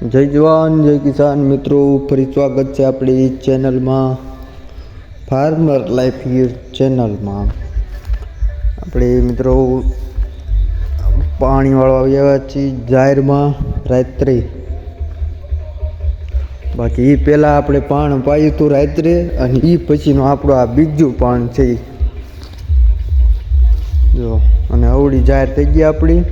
જય જવાન જય કિસાન મિત્રો, ફરી સ્વાગત છે આપણી ચેનલમાં, ફાર્મર લાઈફ ચેનલમાં. આપણે મિત્રો પાણી વાળવા આવ્યા છીએ જાહેરમાં રાત્રે. બાકી એ પહેલાં આપણે પાણ પાયું હતું રાત્રે, અને એ પછીનું આપણું આ બીજું પાણ છે. જો અને અવળી જાહેર થઈ ગઈ આપણી.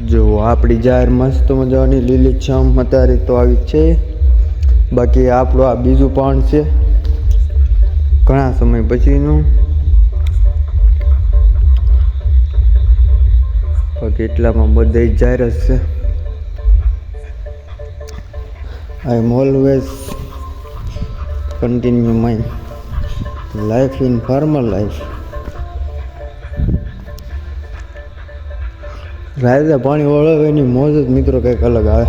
જો આપણી જાહેર મસ્ત મજાની લીલીછમ અત્યારે તો આવી છે. બાકી આપણું આ બીજું પાણ છે, ઘણા સમય પછીનું. બાકી એટલામાં બધા જાહેર જ છે. I am always continue my life in farmer life. રાતે પાણી વળે એની મોજ જ મિત્રો કંઈક અલગ આવે,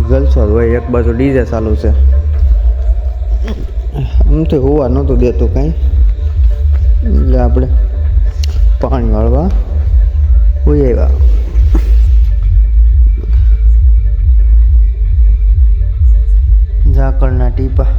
જલસો હોય. એક બાજુ ડીજે ચાલુ છે, આમથી હોવા નહોતું દેતું કાંઈ, એટલે આપણે પાણી વાળવા હોઈ આવ્યા. ઝાકળના ટીપા